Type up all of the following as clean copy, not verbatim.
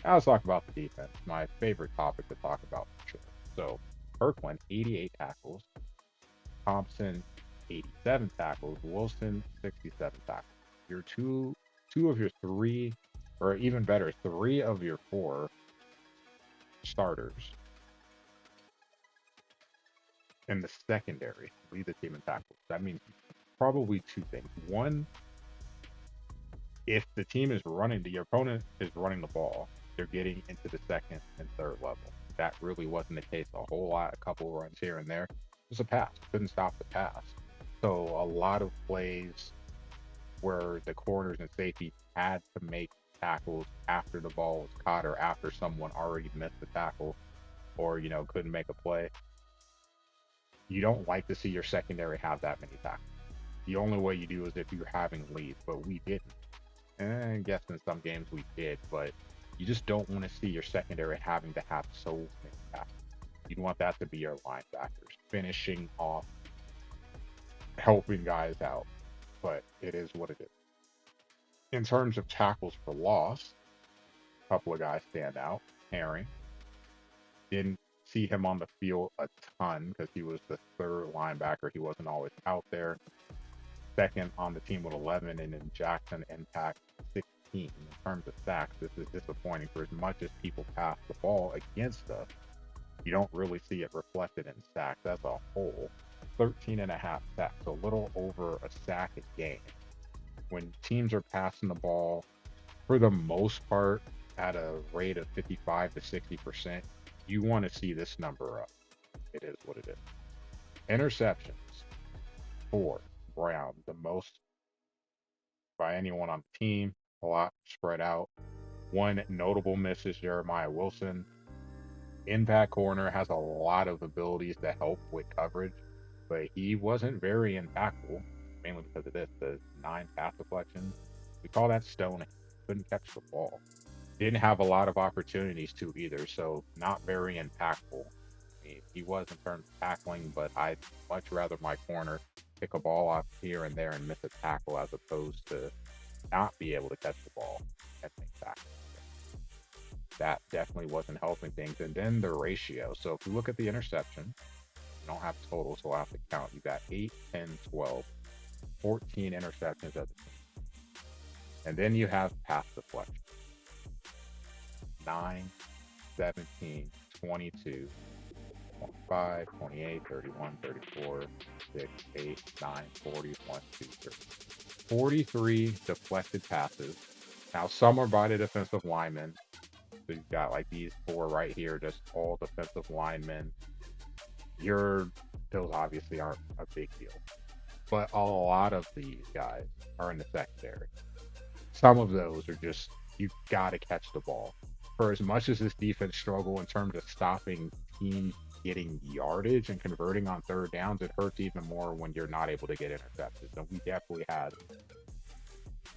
Now let's talk about the defense. My favorite topic to talk about for sure. So Kirkland, 88 tackles. Thompson, 87 tackles. Wilson, 67 tackles. Your two of your three, or even better, three of your four starters in the secondary lead the team in tackles. That means probably two things. One, if the team is running, your opponent is running the ball, they're getting into the second and third level. That really wasn't the case a whole lot. A couple runs here and there. It was a pass. Couldn't stop the pass. So a lot of plays where the corners and safety had to make tackles after the ball was caught or after someone already missed the tackle or couldn't make a play. You don't like to see your secondary have that many tackles. The only way you do is if you're having leads, but we didn't. And I guess in some games we did, but you just don't want to see your secondary having to have so many tackles. You want that to be your linebackers finishing off, helping guys out. But it is what it is. In terms of tackles for loss, a couple of guys stand out. Herring, didn't see him on the field a ton because he was the third linebacker. He wasn't always out there. Second on the team with 11, and then Jackson impact 16. In terms of sacks, this is disappointing. For as much as people pass the ball against us, you don't really see it reflected in sacks as a whole. 13 and a half sacks, a little over a sack a game. When teams are passing the ball, for the most part, at a rate of 55 to 60%, you want to see this number up. It is what it is. Interceptions, 4. Brown, the most by anyone on the team, a lot spread out. One notable miss is Jeremiah Wilson. Impact corner has a lot of abilities to help with coverage, but he wasn't very impactful, mainly because of this, the 9 pass deflections. We call that stoning. Couldn't catch the ball. Didn't have a lot of opportunities to either, so not very impactful. He was in terms of tackling, but I'd much rather my corner pick a ball off here and there and miss a tackle as opposed to not be able to catch the ball and make tackles. That definitely wasn't helping things. And then the ratio. So if you look at the interception, you don't have totals, so I'll have to count. You got 8, 10, 12, 14 interceptions as a team. And then you have pass deflection. 9, 17, 22, 25, 28, 31, 34, 6, 8, 9, 40, 1, 2, 3. 43 deflected passes. Now, some are by the defensive linemen. So you've got like these 4 right here, just all defensive linemen. Those obviously aren't a big deal. But a lot of these guys are in the secondary. Some of those are just, you got to catch the ball. For as much as this defense struggle in terms of stopping teams getting yardage and converting on third downs, it hurts even more when you're not able to get interceptions. And we definitely had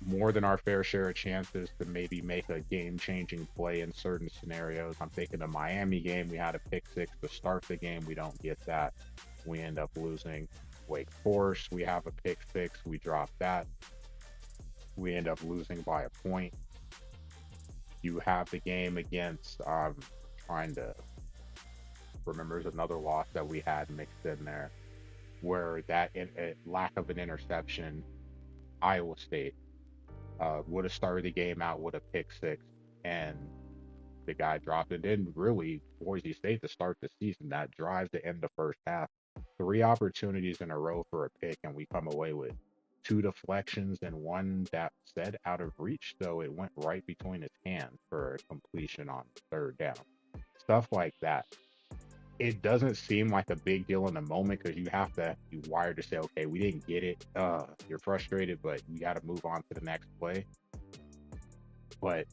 more than our fair share of chances to maybe make a game-changing play in certain scenarios. I'm thinking the Miami game, we had a pick six to start the game. We don't get that. We end up losing. Wake Forest, we have a pick six. We drop that. We end up losing by a point. You have the game against, trying to remember, there's another loss that we had mixed in there where that lack of an interception, Iowa State would have started the game out with a pick six, and the guy dropped it. Then really, Boise State to start the season, that drive to end the first half, 3 opportunities in a row for a pick, and we come away with 2 deflections and one that said out of reach, so it went right between his hands for a completion on third down. Stuff like that. It doesn't seem like a big deal in the moment because you have to be wired to say, okay, we didn't get it. You're frustrated, but you got to move on to the next play. But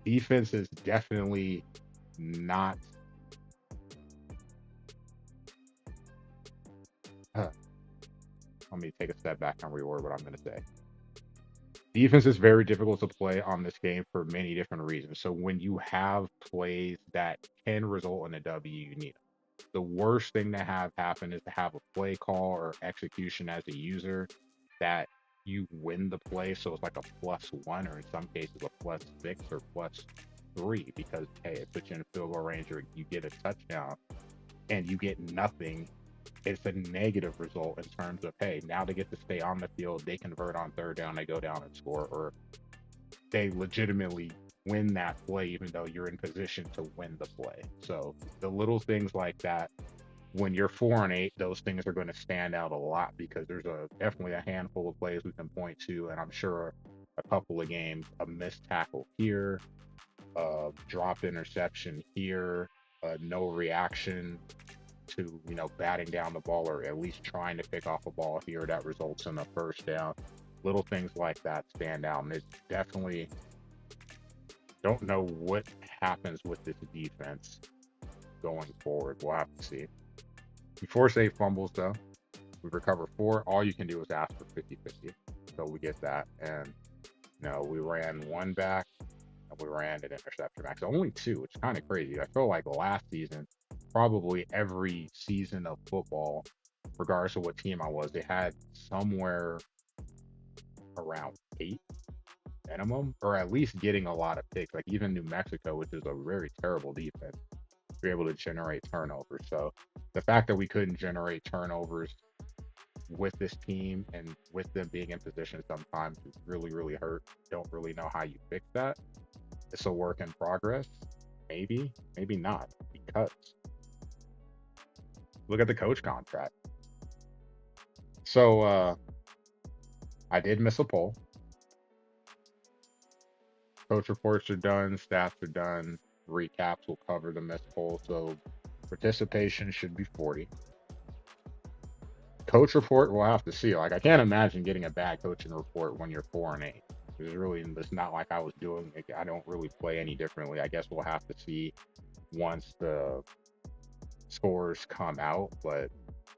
defense is definitely not. Let me take a step back and reword what I'm going to say. Defense is very difficult to play on this game for many different reasons. So when you have plays that can result in a W, you need them. The worst thing to have happen is to have a play call or execution as a user that you win the play. So it's like a +1, or in some cases a +6 or 3 because, hey, it puts you in field goal range or you get a touchdown and you get nothing. It's a negative result in terms of, hey, now they get to stay on the field, they convert on third down, they go down and score, or they legitimately win that play even though you're in position to win the play. So the little things like that, when you're 4-8, those things are going to stand out a lot because there's definitely a handful of plays we can point to, and I'm sure a couple of games, a missed tackle here, a dropped interception here, no reaction to batting down the ball or at least trying to pick off a ball here that results in a first down. Little things like that stand out, and it's definitely don't know what happens with this defense going forward. We'll have to see. We force 8 fumbles though. We recover 4. All you can do is ask for 50-50. So we get that. And we ran 1 back and we ran an interception back. So only 2, which is kind of crazy. I feel like last season, probably every season of football, regardless of what team I was, they had somewhere around 8 minimum, or at least getting a lot of picks. Like even New Mexico, which is a very terrible defense, we're able to generate turnovers. So the fact that we couldn't generate turnovers with this team and with them being in position sometimes is really, really hurt. Don't really know how you fix that. It's a work in progress. Maybe not, because look at the coach contract. So I did miss a poll. Coach reports are done, stats are done, recaps will cover the missed poll. So participation should be 40. Coach report, we'll have to see. Like, I can't imagine getting a bad coaching report when you're 4-8. It's not like I was doing it. I don't really play any differently. I guess we'll have to see once the scores come out. But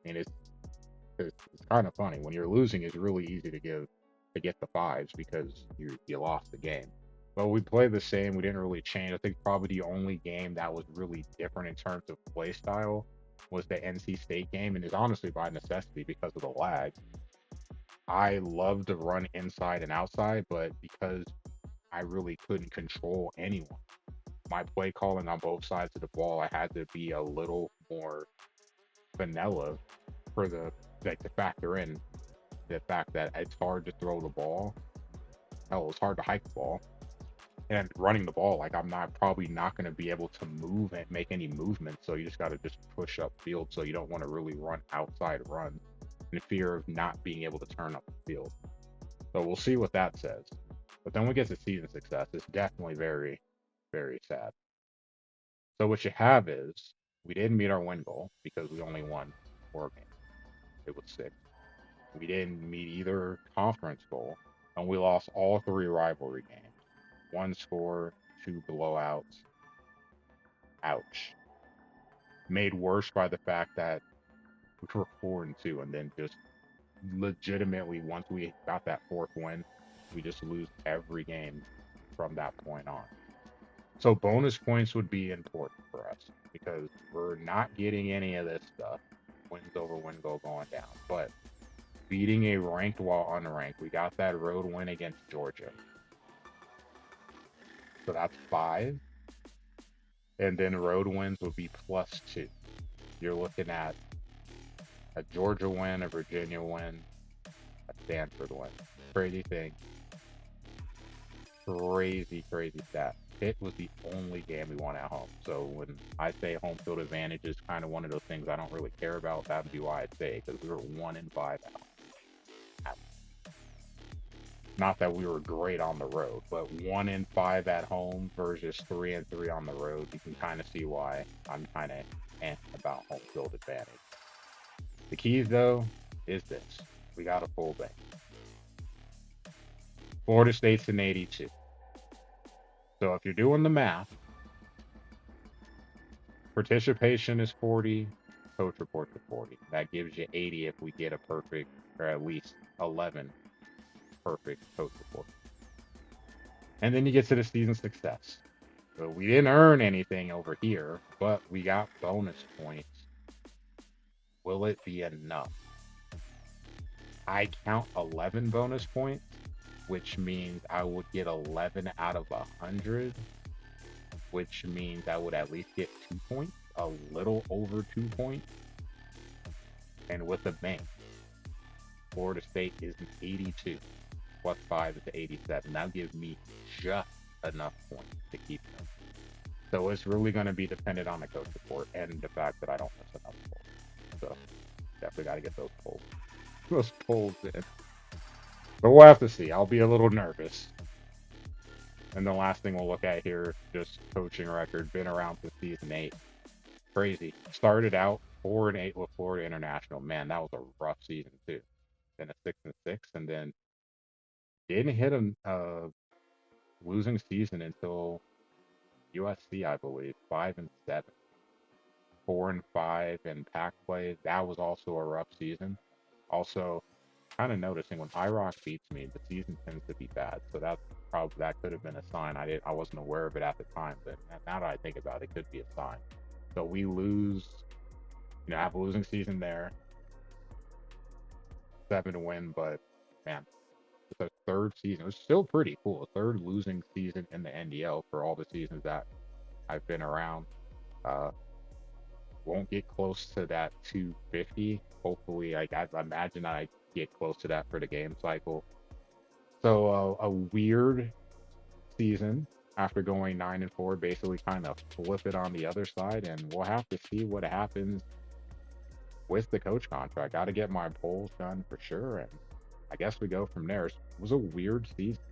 I mean, it's kind of funny when you're losing. It's really easy to get the 5s because you lost the game. But we played the same. We didn't really change. I think probably the only game that was really different in terms of play style was the NC State game, and it's honestly by necessity because of the lag. I love to run inside and outside, but because I really couldn't control anyone, my play calling on both sides of the ball, I had to be a little more vanilla for to factor in the fact that it's hard to throw the ball. Hell, it's hard to hike the ball. And running the ball, like I'm probably not going to be able to move and make any movement. So you just got to just push up field. So you don't want to really run outside runs in fear of not being able to turn up the field. So we'll see what that says. But then we get to season success. It's definitely very, very sad. So what you have is we didn't meet our win goal because we only won 4 games. It was 6. We didn't meet either conference goal, and we lost all 3 rivalry games. 1 score, 2 blowouts. Ouch. Made worse by the fact that we were 4-2, and then just legitimately, once we got that 4th win, we just lose every game from that point on. So bonus points would be important for us because we're not getting any of this stuff. Wins over win goal going down. But beating a ranked while unranked, we got that road win against Georgia. So that's 5. And then road wins would be +2. You're looking at a Georgia win, a Virginia win, a Stanford win. Crazy thing. Crazy stat. Pitt was the only game we won at home. So when I say home field advantage is kind of one of those things I don't really care about, that would be why I say it, because we were 1-5 at home. Not that we were great on the road, but 1-5 at home versus 3-3 on the road. You can kind of see why I'm kind of about home field advantage. The keys, though, is this. We got a full bank. Florida State's an 82. So if you're doing the math, participation is 40, coach reports are 40. That gives you 80 if we get a perfect, or at least 11 perfect coach report. And then you get to the season success. So we didn't earn anything over here, but we got bonus points. Will it be enough? I count 11 bonus points, which means I would get 11 out of 100. which means I would at least get 2 points, a little over 2 points. And with the bank, Florida State is an 82, plus 5 is 87. That gives me just enough points to keep them. So it's really going to be dependent on the coach report and the fact that I don't miss enough polls. So definitely got to get those polls in. But we'll have to see. I'll be a little nervous. And the last thing we'll look at here, just coaching record, been around since season 8. Crazy. Started out 4-8 with Florida International. Man, that was a rough season too. Then a 6-6, and then didn't hit a losing season until USC, I believe, 5-7, 4-5 in pack play. That was also a rough season. Also, kind of noticing when IROC beats me, the season tends to be bad. So that could have been a sign. I wasn't aware of it at the time, but now that I think about it, it could be a sign. So we lose, have a losing season there, 7 to win, but man, it's a third season. It was still pretty cool. A third losing season in the NDL for all the seasons that I've been around. Won't get close to that 250. Hopefully, I imagine I get close to that for the game cycle. So a weird season after going 9-4, basically kind of flip it on the other side, and we'll have to see what happens with the coach contract. Got to get my polls done for sure, and I guess we go from there. It was a weird season,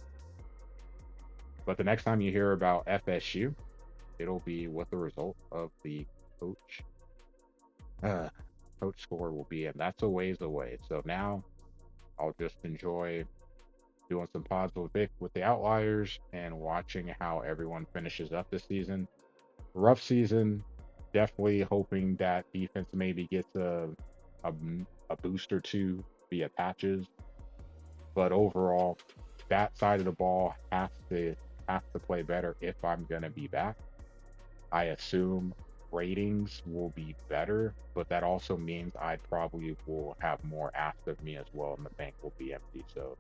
but the next time you hear about FSU, it'll be what the result of the coach coach score will be, and that's a ways away. So now I'll just enjoy doing some pods with Vic with the outliers and watching how everyone finishes up this season. Rough season. Definitely hoping that defense maybe gets a, a boost or two via patches. But overall, that side of the ball has to play better if I'm gonna be back. I assume ratings will be better, but that also means I probably will have more asked of me as well, and the bank will be empty. So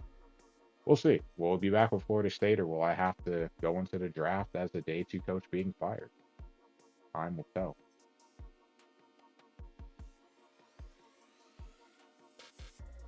we'll see. Will it be back with Florida State, or will I have to go into the draft as a day 2 coach being fired? Time will tell.